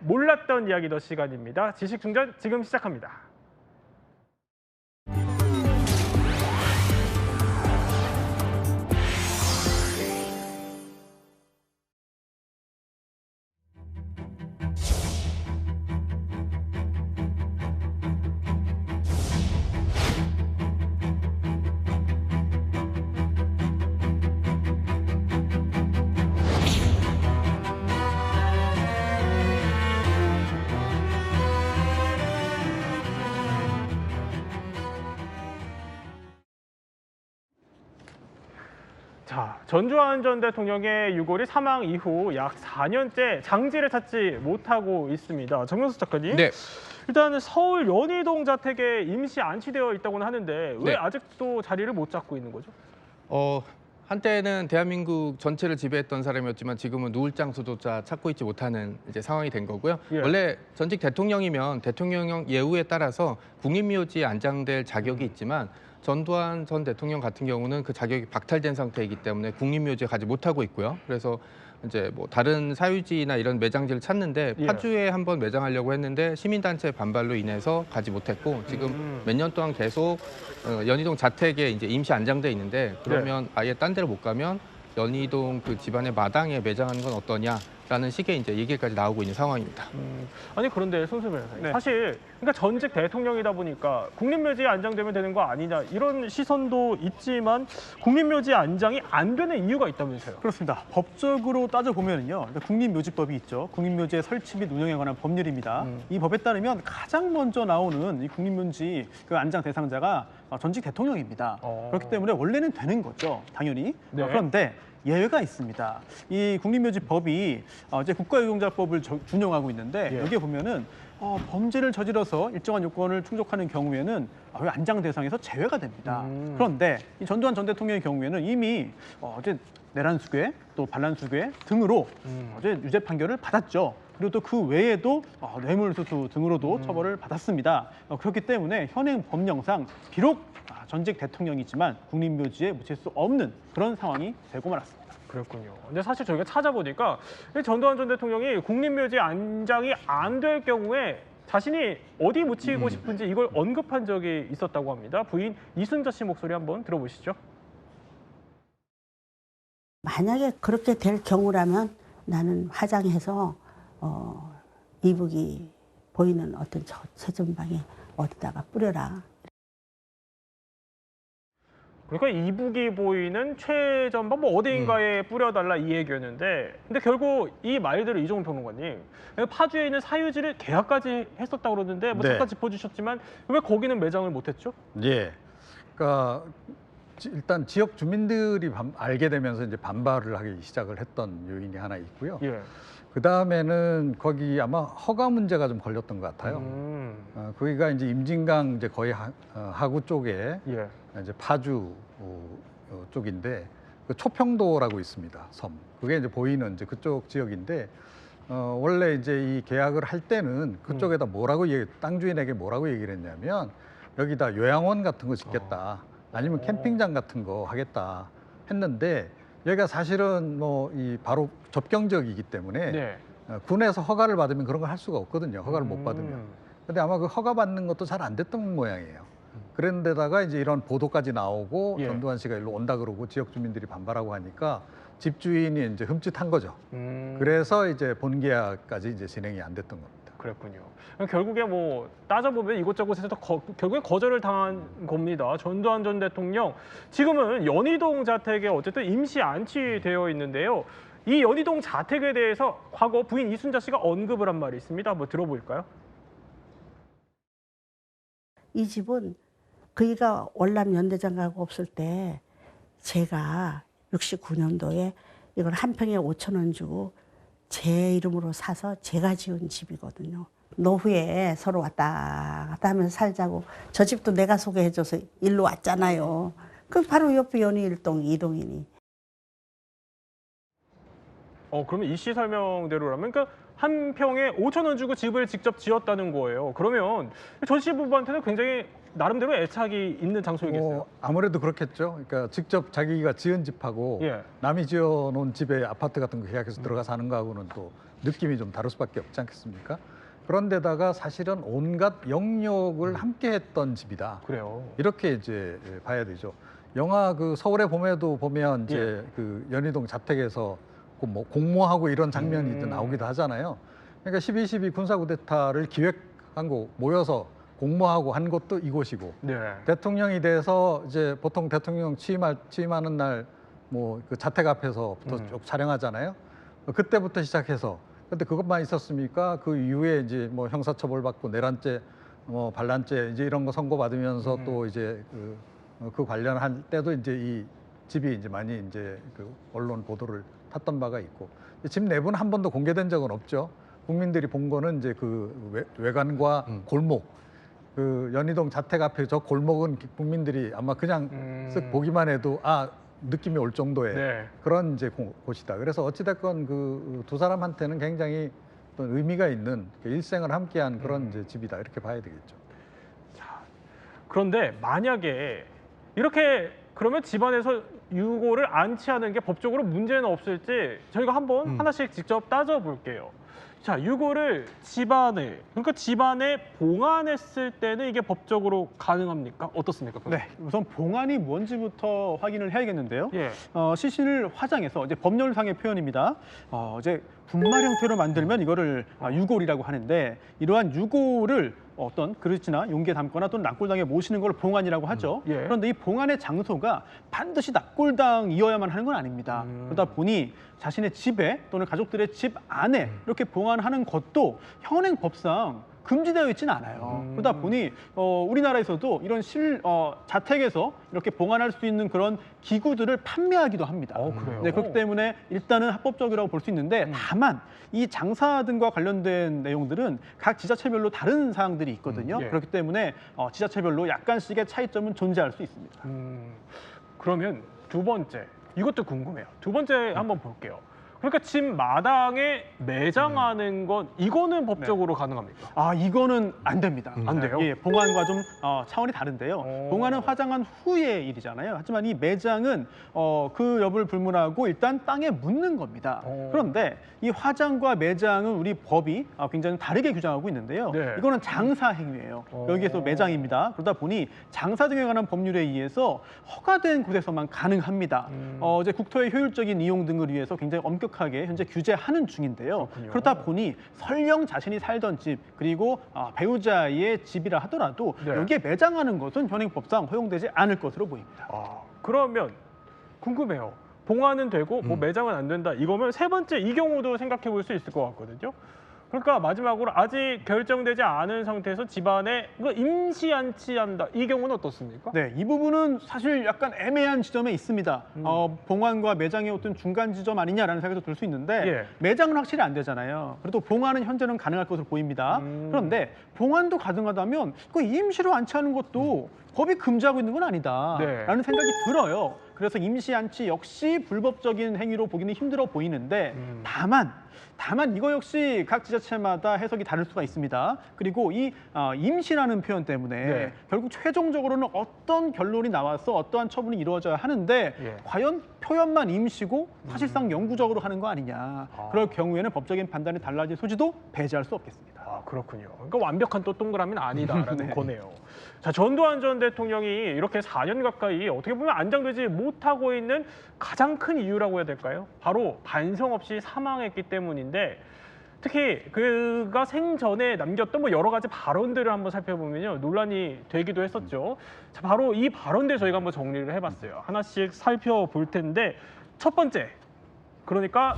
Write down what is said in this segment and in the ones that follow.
몰랐던 이야기 더 시간입니다. 지식충전 지금 시작합니다. 자, 전두환 전 대통령의 유골이 사망 이후 약 4년째 장지를 찾지 못하고 있습니다. 정명수 작가님. 네. 일단 서울 연희동 자택에 임시 안치되어 있다고는 하는데 왜 네. 아직도 자리를 못 잡고 있는 거죠? 한때는 대한민국 전체를 지배했던 사람이었지만 지금은 누울 장소조차 찾고 있지 못하는 이제 상황이 된 거고요. 예. 원래 전직 대통령이면 대통령 예우에 따라서 국립묘지에 안장될 자격이 있지만 전두환 전 대통령 같은 경우는 그 자격이 박탈된 상태이기 때문에 국립묘지에 가지 못하고 있고요. 그래서 이제 뭐 다른 사유지나 이런 매장지를 찾는데 예. 파주에 한번 매장하려고 했는데 시민단체 반발로 인해서 가지 못했고 지금 몇 년 동안 계속 연희동 자택에 이제 임시 안장돼 있는데 그러면 아예 딴 데로 못 가면 연희동 그 집안의 마당에 매장하는 건 어떠냐라는 식의 이제 얘기까지 나오고 있는 상황입니다. 아니 그런데 손수배 변호사님, 네. 사실 그러니까 전직 대통령이다 보니까 국립묘지에 안장되면 되는 거 아니냐 이런 시선도 있지만 국립묘지 안장이 안 되는 이유가 있다면서요? 그렇습니다. 법적으로 따져보면요. 국립묘지법이 있죠. 국립묘지의 설치 및 운영에 관한 법률입니다. 이 법에 따르면 가장 먼저 나오는 이 국립묘지 그 안장 대상자가 전직 대통령입니다. 그렇기 때문에 원래는 되는 거죠. 당연히. 네. 그런데 예외가 있습니다. 이 국립묘지법이 이제 국가유공자법을 준용하고 있는데 예. 여기에 보면은 범죄를 저질러서 일정한 요건을 충족하는 경우에는 안장 대상에서 제외가 됩니다. 그런데 이 전두환 전 대통령의 경우에는 이미 어제 내란수괴 또 반란수괴 등으로 어제 유죄 판결을 받았죠. 그리고 또 그 외에도 뇌물수수 등으로도 처벌을 받았습니다. 그렇기 때문에 현행 법령상 비록 전직 대통령이지만 국립묘지에 묻힐 수 없는 그런 상황이 되고 말았습니다. 그렇군요. 근데 사실 저희가 찾아보니까 이 전두환 전 대통령이 국립묘지 안장이 안 될 경우에 자신이 어디 묻히고 싶은지 이걸 언급한 적이 있었다고 합니다. 부인 이순자 씨 목소리 한번 들어보시죠. 만약에 그렇게 될 경우라면 나는 화장해서 이북이 보이는 어떤 최전방에 어디다가 뿌려라. 그러니까 이북이 보이는 최전방 뭐 어디인가에 뿌려달라 이 얘기였는데 근데 결국 이 말대로 이종훈 평론가님 파주에 있는 사유지를 계약까지 했었다고 그러는데 뭐 네. 잠깐 짚어주셨지만 왜 거기는 매장을 못했죠? 예. 그러니까 일단 지역 주민들이 알게 되면서 이제 반발을 하기 시작을 했던 요인이 하나 있고요. 예. 그 다음에는 거기 아마 허가 문제가 좀 걸렸던 것 같아요. 거기가 이제 임진강 이제 거의 하구 쪽에 예. 이제 파주 쪽인데 그 초평도라고 있습니다. 섬. 그게 이제 보이는 이제 그쪽 지역인데 원래 이제 이 계약을 할 때는 그쪽에다 땅 주인에게 뭐라고 얘기를 했냐면 여기다 요양원 같은 거 짓겠다. 아니면 캠핑장 같은 거 하겠다 했는데 여기가 사실은 뭐 이 바로 접경 지역이기 때문에 네. 군에서 허가를 받으면 그런 걸 할 수가 없거든요. 허가를 못 받으면. 근데 아마 그 허가 받는 것도 잘 안 됐던 모양이에요. 그런데다가 이제 이런 보도까지 나오고 예. 전두환 씨가 일로 온다 그러고 지역 주민들이 반발하고 하니까 집주인이 이제 흠칫한 거죠. 그래서 이제 본계약까지 이제 진행이 안 됐던 겁니다. 그랬군요. 결국에 뭐 따져보면 이곳저곳에서 결국에 거절을 당한 겁니다. 전두환 전 대통령 지금은 연희동 자택에 어쨌든 임시 안치되어 있는데요. 이 연희동 자택에 대해서 과거 부인 이순자 씨가 언급을 한 말이 있습니다. 한번 들어볼까요? 이 집은 그이가 월남 연대장 가고 없을 때 제가 69년도에 이걸 한 평에 5,000원 주고 제 이름으로 사서 제가 지은 집이거든요. 노후에 서로 왔다 갔다 하면서 살자고 저 집도 내가 소개해줘서 일로 왔잖아요. 그 바로 옆에 연희일동 이동이니. 그러면 이 씨 설명대로라면 그러니까 한 평에 5,000원 주고 집을 직접 지었다는 거예요. 그러면 전 시부부한테는 굉장히 나름대로 애착이 있는 장소이겠어요. 아무래도 그렇겠죠. 그러니까 직접 자기가 지은 집하고 예. 남이 지어놓은 집에 아파트 같은 거 계약해서 들어가 사는 거하고는 또 느낌이 좀 다를 수밖에 없지 않겠습니까? 그런데다가 사실은 온갖 영역을 함께 했던 집이다. 그래요. 이렇게 이제 봐야 되죠. 영화 그 서울의 봄에도 보면 이제 그 연희동 자택에서 그 뭐 공모하고 이런 장면이 이제 나오기도 하잖아요. 그러니까 12.12 군사쿠데타를 기획한 거 모여서 공모하고 한 것도 이곳이고 네. 대통령이 돼서 이제 보통 대통령 취임하는 날 뭐 그 자택 앞에서부터 쭉 촬영하잖아요. 그때부터 시작해서 근데 그것만 있었습니까? 그 이후에 이제 뭐 형사처벌 받고 내란죄, 뭐 반란죄 이제 이런 거 선고받으면서 또 이제 그 관련할 때도 이제 이 집이 이제 많이 이제 그 언론 보도를 탔던 바가 있고 집 내부는 한 번도 공개된 적은 없죠. 국민들이 본 거는 이제 그 외관과 골목, 그 연희동 자택 앞에 저 골목은 국민들이 아마 그냥 쓱 보기만 해도 아 느낌이 올 정도의 네. 그런 이제 곳이다. 그래서 어찌됐건 그 두 사람한테는 굉장히 어떤 의미가 있는 일생을 함께한 그런 이제 집이다 이렇게 봐야 되겠죠. 그런데 만약에 이렇게 그러면 집안에서 유골을 안치하는 게 법적으로 문제는 없을지 저희가 한번 하나씩 직접 따져볼게요. 자, 유골을 집안에 그러니까 집안에 봉안했을 때는 이게 법적으로 가능합니까? 어떻습니까? 네, 우선 봉안이 뭔지부터 확인을 해야겠는데요. 예. 시신을 화장해서 이제 법률상의 표현입니다. 이제 분말 형태로 만들면 이거를 유골이라고 하는데 이러한 유골을 어떤 그릇이나 용기에 담거나 또는 납골당에 모시는 걸 봉안이라고 하죠. 예. 그런데 이 봉안의 장소가 반드시 납골당이어야만 하는 건 아닙니다. 그러다 보니 자신의 집에 또는 가족들의 집 안에 이렇게 봉안하는 것도 현행법상 금지되어 있지는 않아요. 그러다 보니 우리나라에서도 이런 자택에서 이렇게 봉안할 수 있는 그런 기구들을 판매하기도 합니다. 그래요? 네, 그렇기 때문에 일단은 합법적이라고 볼 수 있는데 다만 이 장사 등과 관련된 내용들은 각 지자체별로 다른 사항들이 있거든요. 예. 그렇기 때문에 지자체별로 약간씩의 차이점은 존재할 수 있습니다. 그러면 두 번째 이것도 궁금해요. 두 번째 한번 볼게요. 그러니까 집 마당에 매장하는 건 이거는 법적으로 가능합니까? 이거는 안 됩니다. 안 돼요? 예, 봉안과 좀 차원이 다른데요. 봉안은 화장한 후의 일이잖아요. 하지만 이 매장은 그 여부를 불문하고 일단 땅에 묻는 겁니다. 그런데 이 화장과 매장은 우리 법이 굉장히 다르게 규정하고 있는데요. 네. 이거는 장사 행위예요. 여기에서 매장입니다. 그러다 보니 장사 등에 관한 법률에 의해서 허가된 곳에서만 가능합니다. 이제 국토의 효율적인 이용 등을 위해서 굉장히 엄격하게 현재 규제하는 중인데요. 그렇다 보니 설령 자신이 살던 집 그리고 배우자의 집이라 하더라도 네. 여기에 매장하는 것은 현행법상 허용되지 않을 것으로 보입니다. 그러면 궁금해요. 봉안은 되고 뭐 매장은 안 된다. 이거면 세 번째 이 경우도 생각해 볼 수 있을 것 같거든요. 그러니까 마지막으로 아직 결정되지 않은 상태에서 집안에 임시 안치한다. 이 경우는 어떻습니까? 네, 이 부분은 사실 약간 애매한 지점에 있습니다. 봉안과 매장의 어떤 중간 지점 아니냐라는 생각도 들 수 있는데 예. 매장은 확실히 안 되잖아요. 그래도 봉안은 현재는 가능할 것으로 보입니다. 그런데 봉안도 가능하다면 그 임시로 안치하는 것도 법이 금지하고 있는 건 아니다라는 네. 생각이 들어요. 그래서 임시 안치 역시 불법적인 행위로 보기는 힘들어 보이는데 다만 이거 역시 각 지자체마다 해석이 다를 수가 있습니다. 그리고 이 임시라는 표현 때문에 네. 결국 최종적으로는 어떤 결론이 나와서 어떠한 처분이 이루어져야 하는데 예. 과연 표현만 임시고 사실상 영구적으로 하는 거 아니냐. 그럴 경우에는 법적인 판단이 달라질 소지도 배제할 수 없겠습니다. 그렇군요. 그러니까 완벽한 또 동그라미는 아니다라는 거네요. 자, 전두환 전 대통령이 이렇게 4년 가까이 어떻게 보면 안장되지 못하고 있는 가장 큰 이유라고 해야 될까요? 바로 반성 없이 사망했기 때문인데 특히 그가 생전에 남겼던 뭐 여러 가지 발언들을 한번 살펴보면요. 논란이 되기도 했었죠. 자, 바로 이 발언들 저희가 한번 정리를 해봤어요. 하나씩 살펴볼 텐데 첫 번째, 그러니까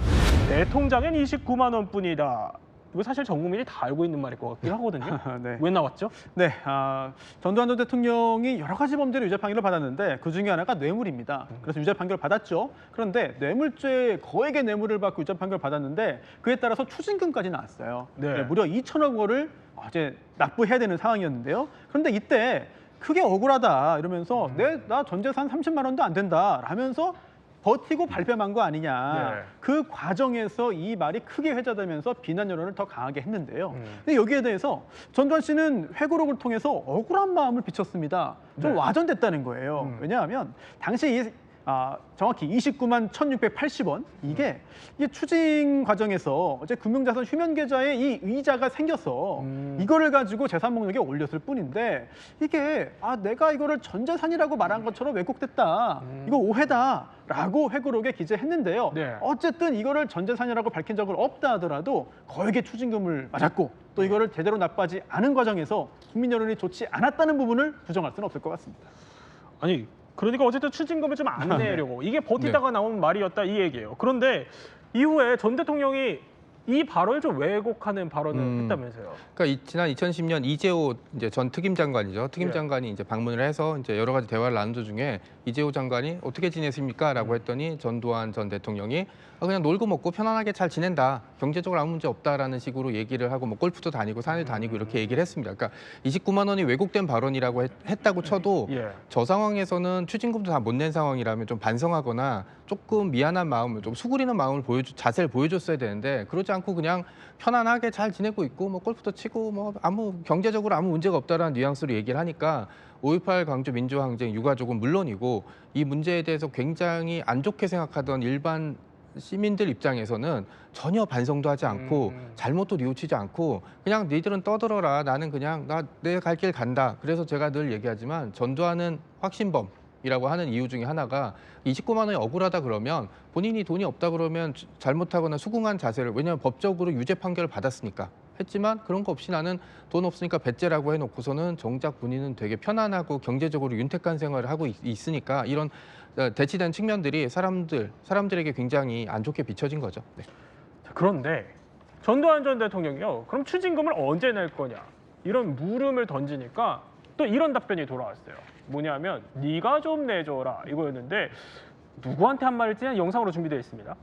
내 통장엔 29만 원뿐이다. 이거 사실 전 국민이 다 알고 있는 말일 것 같긴 하거든요. 네. 왜 나왔죠? 네, 전두환 전 대통령이 여러 가지 범죄로 유죄 판결을 받았는데 그 중에 하나가 뇌물입니다. 그래서 유죄 판결을 받았죠. 그런데 뇌물죄 거액의 뇌물을 받고 유죄 판결을 받았는데 그에 따라서 추징금까지 나왔어요. 네. 무려 2천억 원을 이제 납부해야 되는 상황이었는데요. 그런데 이때 크게 억울하다 이러면서 나 전 재산 30만 원도 안 된다 하면서 버티고 발뺌한 거 아니냐. 네. 그 과정에서 이 말이 크게 회자되면서 비난 여론을 더 강하게 했는데요. 근데 여기에 대해서 전두환 씨는 회고록을 통해서 억울한 마음을 비쳤습니다. 좀 네. 와전됐다는 거예요. 왜냐하면 당시 이 정확히 29만 1,680원. 이게 추징 과정에서 어제 금융자산 휴면계좌에 이 이자가 생겨서 이거를 가지고 재산 목록에 올렸을 뿐인데 이게 내가 이거를 전재산이라고 말한 것처럼 왜곡됐다. 이거 오해다라고 회고록에 기재했는데요. 네. 어쨌든 이거를 전재산이라고 밝힌 적은 없다 하더라도 거액의 추징금을 맞았고 또 이거를 제대로 납부하지 않은 과정에서 국민 여론이 좋지 않았다는 부분을 부정할 수는 없을 것 같습니다. 아니 그러니까 어쨌든 추징금을 좀 안 내려고 이게 버티다가 나온 말이었다 이 얘기예요. 그런데 이후에 전 대통령이 이 발언을 좀 왜곡하는 발언을 했다면서요. 그러니까 지난 2010년 이재호 이제 전 특임 장관이죠. 특임 네. 장관이 이제 방문을 해서 이제 여러 가지 대화를 나눈 도중에 이재호 장관이 어떻게 지내십니까?라고 했더니 전두환 전 대통령이 그냥 놀고 먹고 편안하게 잘 지낸다. 경제적으로 아무 문제 없다라는 식으로 얘기를 하고 뭐 골프도 다니고 산을 다니고 이렇게 얘기를 했습니다. 그러니까 29만 원이 왜곡된 발언이라고 했다고 쳐도 예. 저 상황에서는 추징금도 다 못 낸 상황이라면 좀 반성하거나 조금 미안한 마음을 좀 수그리는 마음을 자세를 보여줬어야 되는데 그러지 않고 그냥 편안하게 잘 지내고 있고 뭐 골프도 치고 뭐 경제적으로 아무 문제가 없다라는 뉘앙스로 얘기를 하니까 5.18 광주 민주항쟁 유가족은 물론이고 이 문제에 대해서 굉장히 안 좋게 생각하던 일반 시민들 입장에서는 전혀 반성도 하지 않고 잘못도 뉘우치지 않고 그냥 니들은 떠들어라. 나는 그냥 내 갈 길 간다. 그래서 제가 늘 얘기하지만 전두환은 확신범이라고 하는 이유 중에 하나가 29만 원이 억울하다 그러면 본인이 돈이 없다 그러면 잘못하거나 수긍한 자세를 왜냐하면 법적으로 유죄 판결을 받았으니까 했지만 그런 거 없이 나는 돈 없으니까 배째라고 해놓고서는 정작 본인은 되게 편안하고 경제적으로 윤택한 생활을 하고 있으니까 이런 대치된 측면들이 사람들에게 굉장히 안 좋게 비춰진 거죠. 네. 자, 그런데 전두환 전 대통령이요. 그럼 추징금을 언제 낼 거냐? 이런 물음을 던지니까 또 이런 답변이 돌아왔어요. 뭐냐면 네가 좀 내줘라 이거였는데 누구한테 한 말일지는 영상으로 준비되어 있습니다.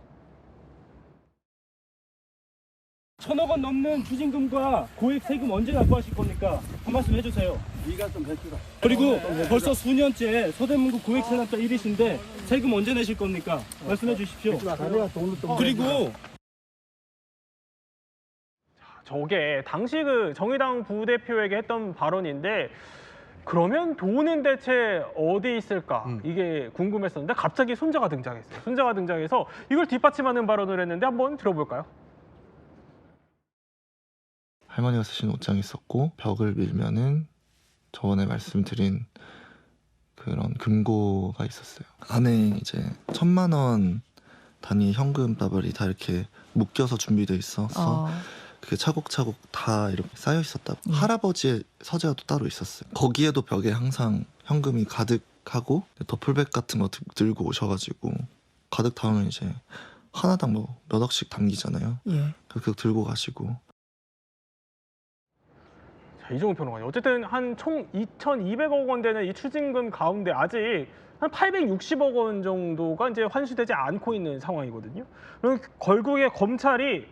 1,000억 원 넘는 추징금과 고액 세금 언제 납부하실 겁니까? 한 말씀 해주세요. 네가 좀 해주라. 그리고 벌써 수년째 서대문구 고액 세납자 1위신데 세금 언제 내실 겁니까? 말씀해 주십시오. 그리고 저게 당시 그 정의당 부대표에게 했던 발언인데 그러면 돈은 대체 어디 있을까 이게 궁금했었는데 갑자기 손자가 등장했어요. 손자가 등장해서 이걸 뒷받침하는 발언을 했는데 한번 들어볼까요? 할머니가 쓰신 옷장이 있었고 벽을 밀면은 저번에 말씀드린 그런 금고가 있었어요. 안에 이제 1,000만 원 단위 현금 따발이 다 이렇게 묶여서 준비돼 있어서 그게 차곡차곡 다 이렇게 쌓여 있었다고. 할아버지의 서재가 또 따로 있었어요. 거기에도 벽에 항상 현금이 가득하고 더플백 같은 거 들고 오셔가지고 가득 담으면 이제 하나당 뭐 몇 억씩 담기잖아요. 예. 그렇게 들고 가시고. 자, 이종훈 평론가님. 어쨌든 한 총 2,200억 원 되는 이 추징금 가운데 아직 한 860억 원 정도가 이제 환수되지 않고 있는 상황이거든요. 그럼 결국에 검찰이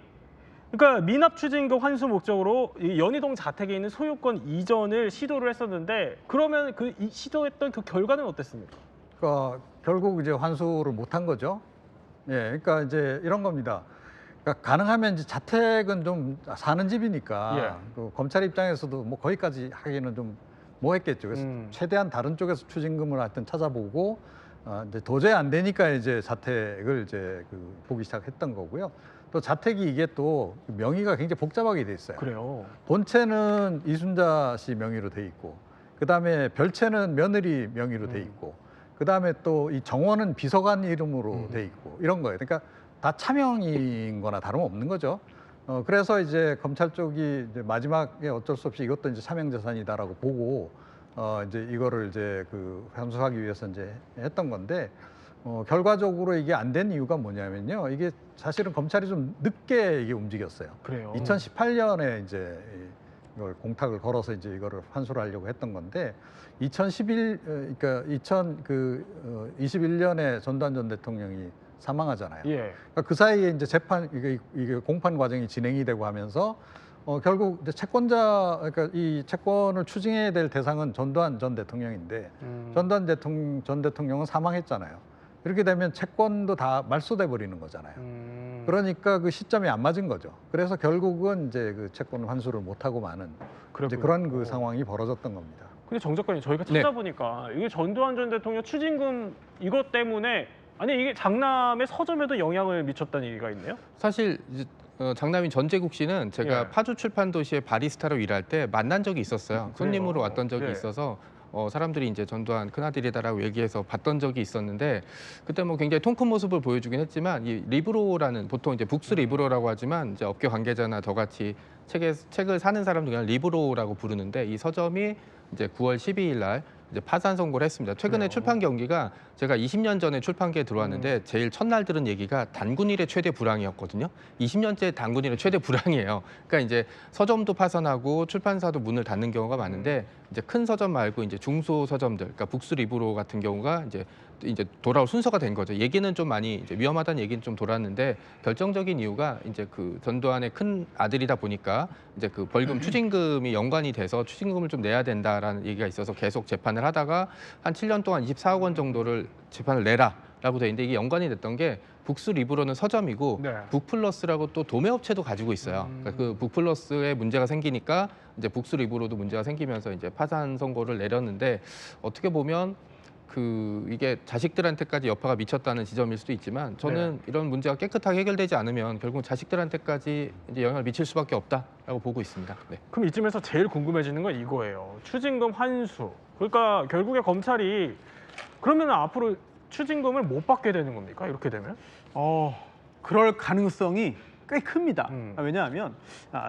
그러니까 미납 추징금 환수 목적으로 이 연희동 자택에 있는 소유권 이전을 시도를 했었는데 그러면 그 시도했던 그 결과는 어땠습니까? 그러니까 결국 이제 환수를 못한 거죠. 예, 그러니까 이제 이런 겁니다. 그러니까 가능하면 이제 자택은 좀 사는 집이니까 예. 그 검찰 입장에서도 뭐 거기까지 하기는 좀 뭐했겠죠. 그래서 최대한 다른 쪽에서 추징금을 하여튼 찾아보고 이제 도저히 안 되니까 이제 자택을 이제 보기 시작했던 거고요. 또 자택이 이게 또 명의가 굉장히 복잡하게 돼 있어요. 그래요. 본체는 이순자 씨 명의로 돼 있고, 그 다음에 별채는 며느리 명의로 돼 있고, 그 다음에 또 이 정원은 비서관 이름으로 돼 있고 이런 거예요. 그러니까 다 차명인 거나 다름없는 거죠. 그래서 이제 검찰 쪽이 이제 마지막에 어쩔 수 없이 이것도 이제 차명재산이다라고 보고 이제 이거를 이제 환수하기 위해서 이제 했던 건데 결과적으로 이게 안 된 이유가 뭐냐면요. 이게 사실은 검찰이 좀 늦게 이게 움직였어요. 그래요. 2018년에 이제 이걸 공탁을 걸어서 이제 이거를 환수를 하려고 했던 건데 2021년에 전두환 전 대통령이 사망하잖아요. 예. 그러니까 그 사이에 이제 이게 공판 과정이 진행이 되고 하면서 결국 이제 그러니까 이 채권을 추징해야 될 대상은 전두환 전 대통령인데 전두환 전 대통령은 사망했잖아요. 이렇게 되면 채권도 다 말소돼 버리는 거잖아요. 그러니까 그 시점이 안 맞은 거죠. 그래서 결국은 이제 그 채권 환수를 못 하고 마는 이제 그런 그 상황이 벌어졌던 겁니다. 근데 정 작가님 저희가 네. 찾아보니까 이게 전두환 전 대통령 추징금 이것 때문에 아니 이게 장남의 서점에도 영향을 미쳤다는 얘기가 있네요. 사실 이제 장남인 전재국 씨는 제가 예. 파주 출판 도시의 바리스타로 일할 때 만난 적이 있었어요. 손님으로 왔던 적이 예. 있어서 사람들이 이제 전두환 큰아들이다라고 얘기해서 봤던 적이 있었는데 그때 뭐 굉장히 통 큰 모습을 보여주긴 했지만 이 리브로라는 보통 이제 북스 리브로라고 하지만 이제 업계 관계자나 저같이 책을 사는 사람들 그냥 리브로라고 부르는데 이 서점이 이제 9월 12일 날 이제 파산 선고를 했습니다. 최근에 그래요? 출판 경기가 제가 20년 전에 출판계에 들어왔는데 제일 첫날 들은 얘기가 단군 일의 최대 불황이었거든요. 20년째 단군 일의 최대 불황이에요. 그러니까 이제 서점도 파산하고 출판사도 문을 닫는 경우가 많은데 이제 큰 서점 말고 이제 중소 서점들, 그러니까 북스 리브로 같은 경우가 이제 돌아올 순서가 된 거죠. 얘기는 좀 많이 이제 위험하다는 얘기는 좀 돌았는데 결정적인 이유가 이제 그 전두환의 큰 아들이다 보니까 이제 그 벌금 추징금이 연관이 돼서 추징금을 좀 내야 된다라는 얘기가 있어서 계속 재판을 하다가 한 7년 동안 24억 원 정도를 재판을 내라라고 돼 있는데 이게 연관이 됐던 게 북스 리브로는 서점이고 네. 북플러스라고 또 도매업체도 가지고 있어요. 그러니까 그 북플러스에 문제가 생기니까 이제 북스 리브로도 문제가 생기면서 이제 파산 선고를 내렸는데 어떻게 보면 이게 자식들한테까지 여파가 미쳤다는 지점일 수도 있지만 저는 이런 문제가 깨끗하게 해결되지 않으면 결국 자식들한테까지 이제 영향을 미칠 수밖에 없다라고 보고 있습니다. 네. 그럼 이쯤에서 제일 궁금해지는 건 이거예요. 추징금 환수. 그러니까 결국에 검찰이 그러면 앞으로 추징금을 못 받게 되는 겁니까? 이렇게 되면? 그럴 가능성이 꽤 큽니다. 음. 왜냐하면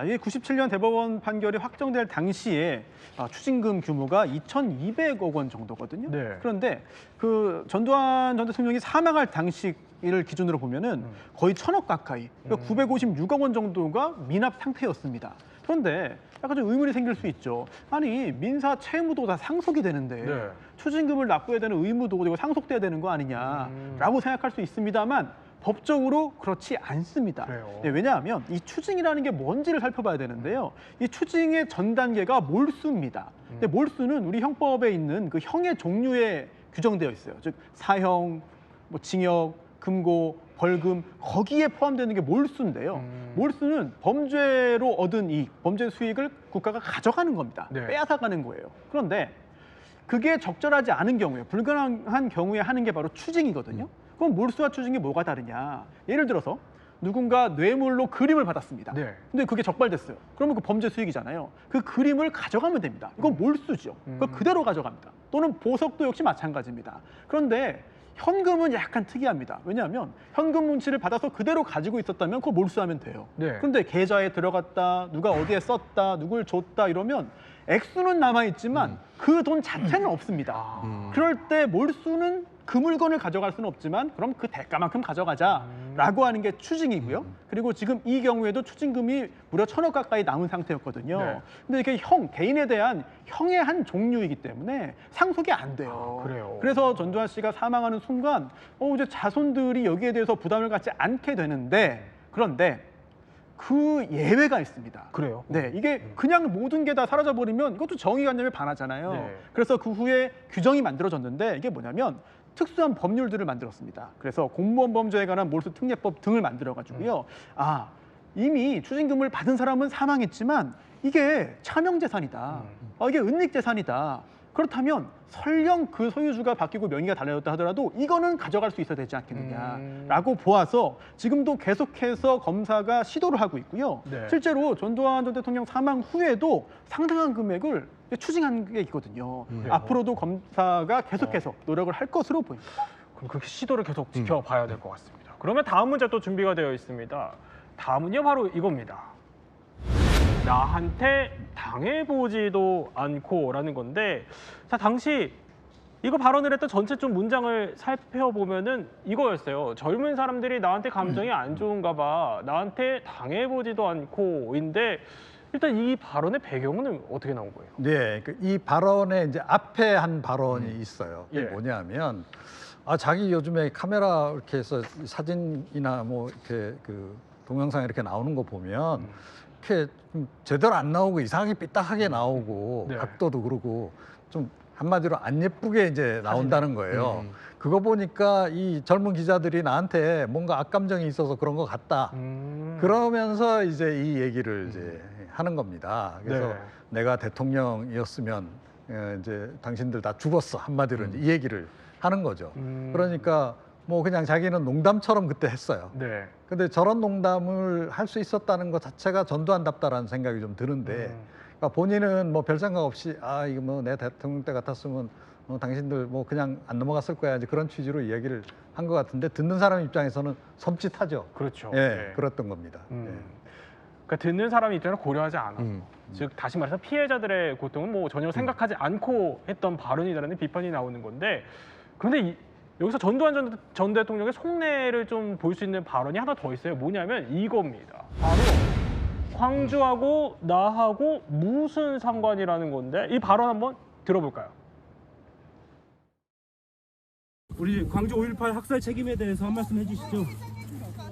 이게 97년 대법원 판결이 확정될 당시에 추징금 규모가 2,200억 원 정도거든요. 네. 그런데 그 전두환 전 대통령이 사망할 당시를 기준으로 보면은 거의 1,000억 가까이, 그러니까 956억 원 정도가 미납 상태였습니다. 그런데 약간 좀 의문이 생길 수 있죠. 아니 민사 채무도 다 상속이 되는데 네. 추징금을 납부해야 되는 의무도 이거 상속돼야 되는 거 아니냐라고 생각할 수 있습니다만 법적으로 그렇지 않습니다. 그래요? 네, 왜냐하면 이 추징이라는 게 뭔지를 살펴봐야 되는데요. 이 추징의 전 단계가 몰수입니다. 근데 몰수는 우리 형법에 있는 그 형의 종류에 규정되어 있어요. 즉 사형, 뭐 징역, 금고, 벌금 거기에 포함되는 게 몰수인데요. 몰수는 범죄로 얻은 이익, 범죄 수익을 국가가 가져가는 겁니다. 네. 빼앗아가는 거예요. 그런데 그게 적절하지 않은 경우에, 불가능한 경우에 하는 게 바로 추징이거든요. 그럼 몰수와 추징이 뭐가 다르냐? 예를 들어서 누군가 뇌물로 그림을 받았습니다. 네. 근데 그게 적발됐어요. 그러면 그 범죄 수익이잖아요. 그 그림을 가져가면 됩니다. 이건 몰수죠. 그걸 그대로 가져갑니다. 또는 보석도 역시 마찬가지입니다. 그런데 현금은 약간 특이합니다. 왜냐하면 현금 문치를 받아서 그대로 가지고 있었다면 그걸 몰수하면 돼요. 네. 그런데 계좌에 들어갔다, 누가 어디에 썼다, 누굴 줬다 이러면 액수는 남아있지만 그 돈 자체는 없습니다. 그럴 때 몰수는 그 물건을 가져갈 수는 없지만 그럼 그 대가만큼 가져가자라고 하는 게 추징이고요. 그리고 지금 이 경우에도 추징금이 무려 1,000억 가까이 남은 상태였거든요. 네. 근데 이게 개인에 대한 형의 한 종류이기 때문에 상속이 안 돼요. 그래요? 그래서 전두환 씨가 사망하는 순간 이제 자손들이 여기에 대해서 부담을 갖지 않게 되는데 그런데 그 예외가 있습니다. 그래요? 네, 이게 그냥 모든 게 다 사라져 버리면 이것도 정의관념에 반하잖아요. 네. 그래서 그 후에 규정이 만들어졌는데 이게 뭐냐면 특수한 법률들을 만들었습니다. 그래서 공무원 범죄에 관한 몰수 특례법 등을 만들어 가지고요. 이미 추징금을 받은 사람은 사망했지만 이게 차명 재산이다. 이게 은닉 재산이다. 그렇다면 설령 그 소유주가 바뀌고 명의가 달라졌다 하더라도 이거는 가져갈 수 있어야 되지 않겠느냐라고 보아서 지금도 계속해서 검사가 시도를 하고 있고요. 네. 실제로 전두환 전 대통령 사망 후에도 상당한 금액을 추징한 게 있거든요. 앞으로도 검사가 계속해서 노력을 할 것으로 보입니다. 그럼 그 시도를 계속 지켜봐야 될 것 같습니다. 그러면 다음 문제 또 준비가 되어 있습니다. 다음은요 바로 이겁니다. 나한테 당해보지도 않고라는 건데 자 당시 이거 발언을 했던 전체 좀 문장을 살펴보면은 이거였어요. 젊은 사람들이 나한테 감정이 안 좋은가 봐. 나한테 당해보지도 않고인데 일단 이 발언의 배경은 어떻게 나온 거예요? 네, 이 발언에 이제 앞에 한 발언이 있어요. 이게 예. 뭐냐면 자기 요즘에 카메라 이렇게 해서 사진이나 뭐 이렇게 그 동영상 이렇게 나오는 거 보면 이렇게 좀 제대로 안 나오고 이상하게 삐딱하게 나오고 네. 각도도 그러고 좀 한마디로 안 예쁘게 이제 나온다는 거예요. 음. 그거 보니까 이 젊은 기자들이 나한테 뭔가 악감정이 있어서 그런 것 같다. 그러면서 이제 이 얘기를 이제 하는 겁니다. 그래서 네. 내가 대통령이었으면 이제 당신들 다 죽었어 한마디로 이 얘기를 하는 거죠. 그러니까 뭐 그냥 자기는 농담처럼 그때 했어요. 네. 근데 저런 농담을 할 수 있었다는 것 자체가 전두환답다라는 생각이 좀 드는데 그러니까 본인은 뭐 별 생각 없이 아 이거 뭐 내 대통령 때 같았으면 당신들 뭐 그냥 안 넘어갔을 거야 이제 그런 취지로 이야기를 한 것 같은데 듣는 사람 입장에서는 섬찟하죠. 그렇죠. 예, 네. 그랬던 겁니다. 예. 그러니까 듣는 사람 입장을 고려하지 않아서 즉 다시 말해서 피해자들의 고통은 뭐 전혀 생각하지 않고 했던 발언이라는 비판이 나오는 건데 그런데 여기서 전두환 전 대통령의 속내를 좀 볼 수 있는 발언이 하나 더 있어요. 뭐냐면 이겁니다. 바로 광주하고 나하고 무슨 상관이라는 건데 이 발언 한번 들어볼까요? 우리 광주 5.18 학살 책임에 대해서 한 말씀 해주시죠.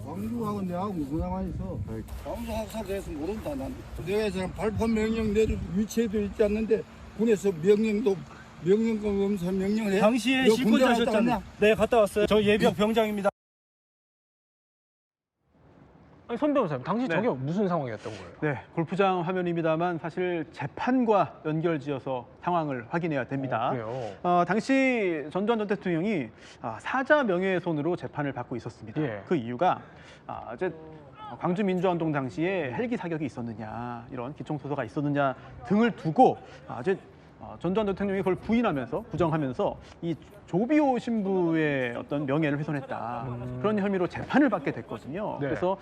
광주하고 내하고 무슨 상관이 있어? 광주 학살에 대해서 모른다. 난 내에서는 발포 명령 내릴 위치에도 있지 않는데 군에서 명령과 검사 명령을 해. 당시에 너 실권자 군대 갔다 하셨잖아요. 왔냐? 네, 갔다 왔어요. 저 예비역 병장입니다. 아니, 선 변호사님 당시 네. 저게 무슨 상황이었던 거예요? 네, 골프장 화면입니다만 사실 재판과 연결지어서 상황을 확인해야 됩니다. 그래요? 당시 전두환 전 대통령이 사자 명예훼손으로 재판을 받고 있었습니다. 예. 그 이유가 이제 광주 민주화운동 당시에 헬기 사격이 있었느냐, 이런 기총소사가 있었느냐 등을 두고 이제 전두환 대통령이 그걸 부인하면서 부정하면서 이 조비오 신부의 어떤 명예를 훼손했다 그런 혐의로 재판을 받게 됐거든요. 네. 그래서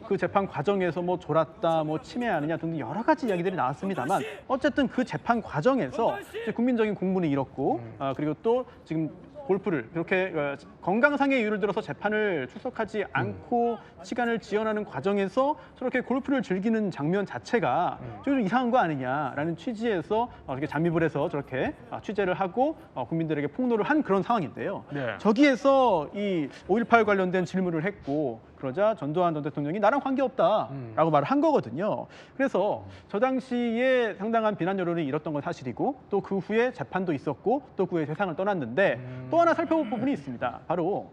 그 재판 과정에서 뭐 졸았다, 뭐 침해하느냐 등등 여러 가지 이야기들이 나왔습니다만 어쨌든 그 재판 과정에서 이제 국민적인 공분이 일었고 그리고 또 지금 골프를 그렇게 건강상의 이유를 들어서 재판을 출석하지 않고 시간을 지연하는 과정에서 저렇게 골프를 즐기는 장면 자체가 좀 이상한 거 아니냐라는 취지에서 이렇게 잠입을 해서 저렇게 취재를 하고 국민들에게 폭로를 한 그런 상황인데요. 네. 저기에서 이 5.18 관련된 질문을 했고 그러자 전두환 전 대통령이 나랑 관계없다라고 말을 한 거거든요. 그래서 저 당시에 상당한 비난 여론이 일었던 건 사실이고 또 그 후에 재판도 있었고 또 그 후에 세상을 떠났는데 또 하나 살펴볼 부분이 있습니다. 바로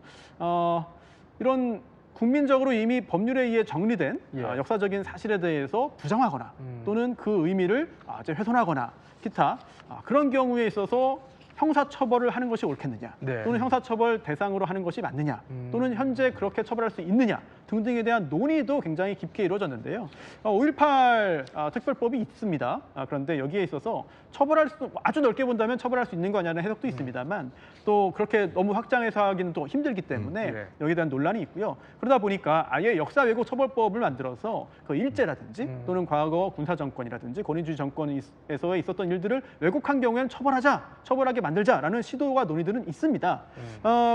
이런 국민적으로 이미 법률에 의해 정리된 역사적인 사실에 대해서 부정하거나 또는 그 의미를 이제 훼손하거나 기타 그런 경우에 있어서 형사처벌을 하는 것이 옳겠느냐 네. 또는 형사처벌 대상으로 하는 것이 맞느냐 또는 현재 그렇게 처벌할 수 있느냐 등등에 대한 논의도 굉장히 깊게 이루어졌는데요. 5.18 특별법이 있습니다. 그런데 여기에 있어서 처벌할 수 아주 넓게 본다면 처벌할 수 있는 거 아니냐는 해석도 있습니다만 또 그렇게 너무 확장해서 하기는 또 힘들기 때문에 네. 여기에 대한 논란이 있고요. 그러다 보니까 아예 역사 왜곡 처벌법을 만들어서 그 일제라든지 또는 과거 군사 정권이라든지 권위주의 정권에서 있었던 일들을 왜곡한 경우에는 처벌하게 만들자라는 시도와 논의들은 있습니다.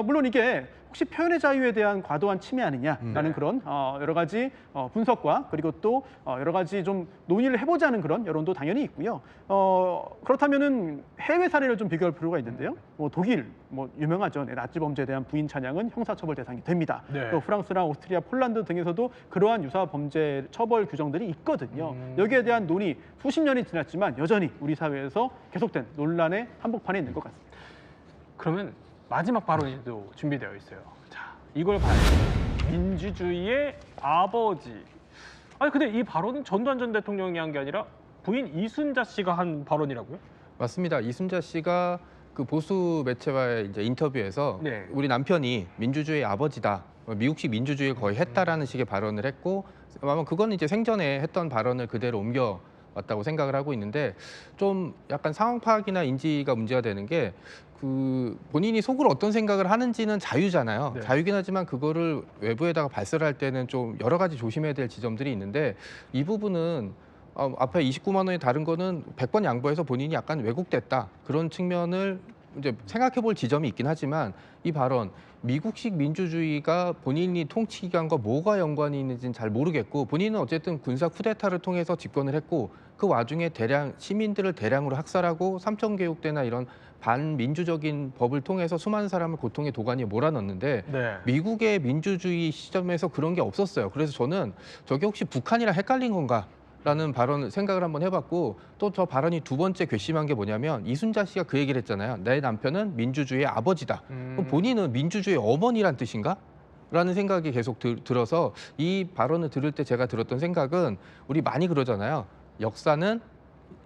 물론 이게 혹시 표현의 자유에 대한 과도한 침해 아니냐라는 그런 여러 가지 분석과 그리고 또 여러 가지 좀 논의를 해보자는 그런 여론도 당연히 있고요. 그렇다면은 해외 사례를 좀 비교할 필요가 있는데요. 독일 유명하죠. 나치 범죄에 대한 부인 찬양은 형사처벌 대상이 됩니다. 네. 또 프랑스랑 오스트리아, 폴란드 등에서도 그러한 유사 범죄 처벌 규정들이 있거든요. 여기에 대한 논의 수십 년이 지났지만 여전히 우리 사회에서 계속된 논란의 한복판에 있는 것 같습니다. 그러면 마지막 발언도 준비되어 있어요. 자, 이걸 봐요. 민주주의의 아버지. 아니 근데 이 발언은 전두환 전 대통령이 한 게 아니라 부인 이순자 씨가 한 발언이라고요? 맞습니다. 이순자 씨가 그 보수 매체와의 이제 인터뷰에서 네. 우리 남편이 민주주의의 아버지다, 미국식 민주주의를 거의 했다라는 식의 발언을 했고 아마 그건 이제 생전에 했던 발언을 그대로 옮겨 왔다고 생각을 하고 있는데 좀 약간 상황 파악이나 인지가 문제가 되는 게 그 본인이 속으로 어떤 생각을 하는지는 자유잖아요. 네. 자유긴 하지만 그거를 외부에다가 발설할 때는 좀 여러 가지 조심해야 될 지점들이 있는데 이 부분은 앞에 29만 원이 다른 거는 100번 양보해서 본인이 약간 왜곡됐다 그런 측면을 이제 생각해 볼 지점이 있긴 하지만 이 발언 미국식 민주주의가 본인이 통치 기간과 뭐가 연관이 있는지는 잘 모르겠고 본인은 어쨌든 군사 쿠데타를 통해서 집권을 했고 그 와중에 시민들을 대량으로 학살하고 삼천개육대나 이런 반민주적인 법을 통해서 수많은 사람을 고통의 도가니에 몰아넣는데 네. 미국의 민주주의 시점에서 그런 게 없었어요. 그래서 저는 저게 혹시 북한이랑 헷갈린 건가? 라는 발언을 생각을 한번 해봤고 또 저 발언이 두 번째 괘씸한 게 뭐냐면 이순자 씨가 그 얘기를 했잖아요. 내 남편은 민주주의의 아버지다. 그럼 본인은 민주주의의 어머니란 뜻인가? 라는 생각이 계속 들어서 이 발언을 들을 때 제가 들었던 생각은 우리 많이 그러잖아요. 역사는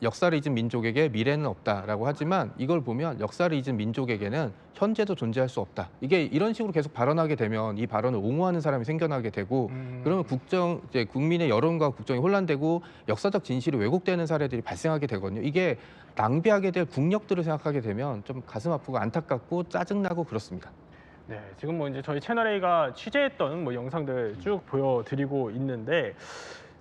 역사를 잊은 민족에게 미래는 없다라고 하지만 이걸 보면 역사를 잊은 민족에게는 현재도 존재할 수 없다. 이게 이런 식으로 계속 발언하게 되면 이 발언을 옹호하는 사람이 생겨나게 되고 그러면 이제 국민의 여론과 국정이 혼란되고 역사적 진실이 왜곡되는 사례들이 발생하게 되거든요. 이게 낭비하게 될 국력들을 생각하게 되면 좀 가슴 아프고 안타깝고 짜증나고 그렇습니다. 네, 지금 뭐 이제 저희 채널A가 취재했던 뭐 영상들 쭉 보여드리고 있는데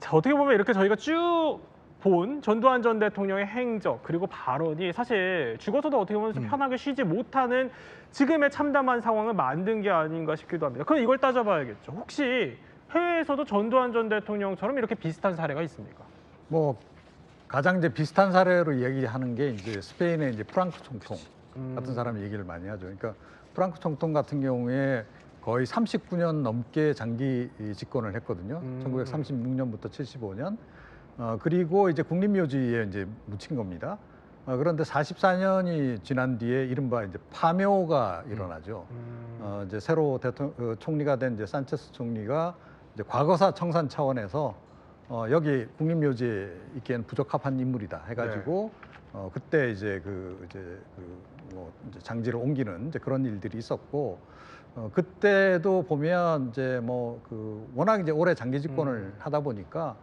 자, 어떻게 보면 이렇게 저희가 쭉 본 전두환 전 대통령의 행적 그리고 발언이 사실 죽어서도 어떻게 보면 좀 편하게 쉬지 못하는 지금의 참담한 상황을 만든 게 아닌가 싶기도 합니다. 그럼 이걸 따져봐야겠죠. 혹시 해외에서도 전두환 전 대통령처럼 이렇게 비슷한 사례가 있습니까? 뭐 가장 이제 비슷한 사례로 얘기하는 게 이제 스페인의 이제 프랑크 총통 같은 사람이 얘기를 많이 하죠. 그러니까 프랑크 총통 같은 경우에 거의 39년 넘게 장기 집권을 했거든요. 1936년부터 75년. 그리고 이제 국립묘지에 이제 묻힌 겁니다. 그런데 44년이 지난 뒤에 이른바 이제 파묘가 일어나죠. 이제 새로 총리가 된 이제 산체스 총리가 이제 과거사 청산 차원에서 여기 국립묘지에 있기에는 부적합한 인물이다 해가지고 그때 이제 뭐 이제 장지를 옮기는 이제 그런 일들이 있었고 그때도 보면 이제 뭐 워낙 이제 오래 장기 집권을 하다 보니까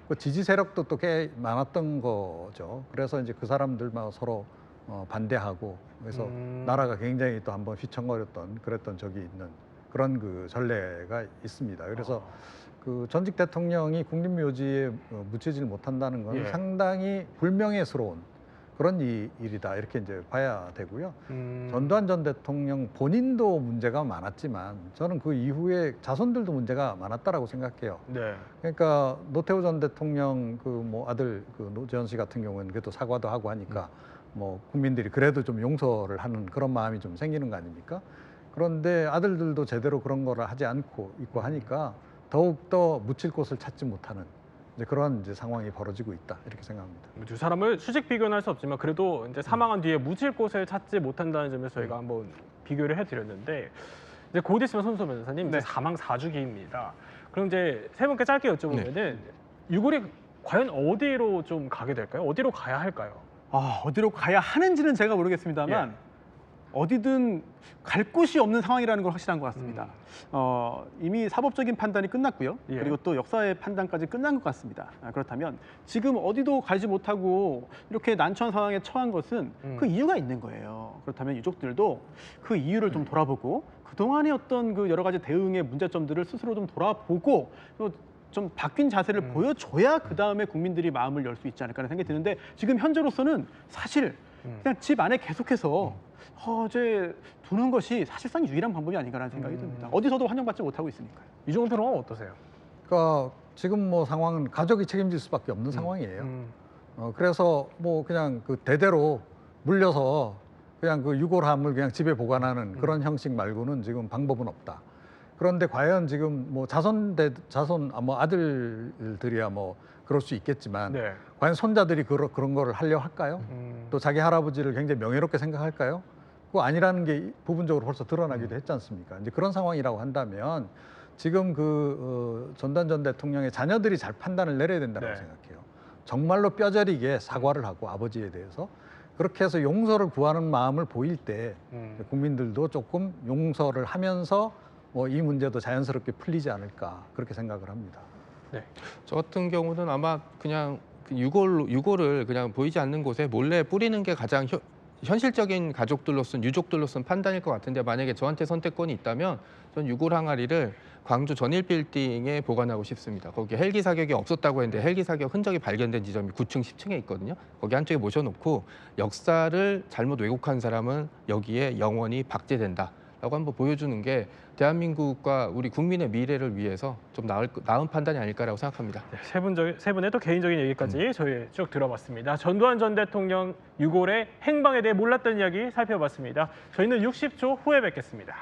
그 지지 세력도 또 꽤 많았던 거죠. 그래서 이제 그 사람들만 서로 반대하고 그래서 나라가 굉장히 또 한번 휘청거렸던 그랬던 적이 있는 그런 그 전례가 있습니다. 그래서 그 전직 대통령이 국립묘지에 묻히질 못한다는 건 상당히 불명예스러운 그런 일이다 이렇게 이제 봐야 되고요. 전두환 전 대통령 본인도 문제가 많았지만 저는 그 이후에 자손들도 문제가 많았다라고 생각해요. 네. 그러니까 노태우 전 대통령 그 뭐 아들 그 노재현 씨 같은 경우는 그래도 사과도 하고 하니까 뭐 국민들이 그래도 좀 용서를 하는 그런 마음이 좀 생기는 거 아닙니까? 그런데 아들들도 제대로 그런 거를 하지 않고 있고 하니까 더욱 더 묻힐 곳을 찾지 못하는 이제 그런 이제 상황이 벌어지고 있다 이렇게 생각합니다. 두 사람을 수직 비교는 할 수 없지만 그래도 이제 사망한 뒤에 묻힐 곳을 찾지 못한다는 점에서 저희가 한번 비교를 해드렸는데 이제 곧 있으면 손수호 변호사님 이제 사망 4주기입니다. 그럼 이제 세 분께 짧게 여쭤보면은 유골이 과연 어디로 좀 가게 될까요? 어디로 가야 할까요? 어디로 가야 하는지는 제가 모르겠습니다만 어디든 갈 곳이 없는 상황이라는 건 확실한 것 같습니다. 이미 사법적인 판단이 끝났고요. 그리고 또 역사의 판단까지 끝난 것 같습니다. 그렇다면 지금 어디도 가지 못하고 이렇게 난처한 상황에 처한 것은 그 이유가 있는 거예요. 그렇다면 유족들도 그 이유를 좀 돌아보고 그동안의 어떤 그 여러 가지 대응의 문제점들을 스스로 좀 돌아보고 또 좀 바뀐 자세를 보여줘야 그 다음에 국민들이 마음을 열 수 있지 않을까 하는 생각이 드는데 지금 현재로서는 사실 그냥 집 안에 계속해서 이제 두는 것이 사실상 유일한 방법이 아닌가라는 생각이 듭니다. 어디서도 환영받지 못하고 있으니까요. 이종훈 평론가는 어떠세요? 그러니까 지금 뭐 상황은 가족이 책임질 수밖에 없는 상황이에요. 그래서 뭐 그냥 그 대대로 물려서 그냥 그 유골함을 그냥 집에 보관하는 그런 형식 말고는 지금 방법은 없다. 그런데 과연 지금 뭐 뭐 아들들이야 뭐 그럴 수 있겠지만 과연 손자들이 그런 거를 하려 할까요? 또 자기 할아버지를 굉장히 명예롭게 생각할까요? 그거 아니라는 게 부분적으로 벌써 드러나기도 했지 않습니까? 이제 그런 상황이라고 한다면 지금 전두환 전 대통령의 자녀들이 잘 판단을 내려야 된다고 생각해요. 정말로 뼈저리게 사과를 하고 아버지에 대해서 그렇게 해서 용서를 구하는 마음을 보일 때 국민들도 조금 용서를 하면서 뭐 이 문제도 자연스럽게 풀리지 않을까 그렇게 생각을 합니다. 저 같은 경우는 아마 그냥 유골을 그냥 보이지 않는 곳에 몰래 뿌리는 게 가장 현실적인 가족들로서는 유족들로서는 판단일 것 같은데 만약에 저한테 선택권이 있다면 전 유골 항아리를 광주 전일빌딩에 보관하고 싶습니다. 거기 헬기 사격이 없었다고 했는데 헬기 사격 흔적이 발견된 지점이 9층, 10층에 있거든요. 거기 한쪽에 모셔놓고 역사를 잘못 왜곡한 사람은 여기에 영원히 박제된다. 라고 한번 보여주는 게 대한민국과 우리 국민의 미래를 위해서 좀 나은 판단이 아닐까라고 생각합니다. 세 분의 또 개인적인 얘기까지 저희 쭉 들어봤습니다. 전두환 전 대통령 유골의 행방에 대해 몰랐던 이야기 살펴봤습니다. 저희는 60초 후에 뵙겠습니다.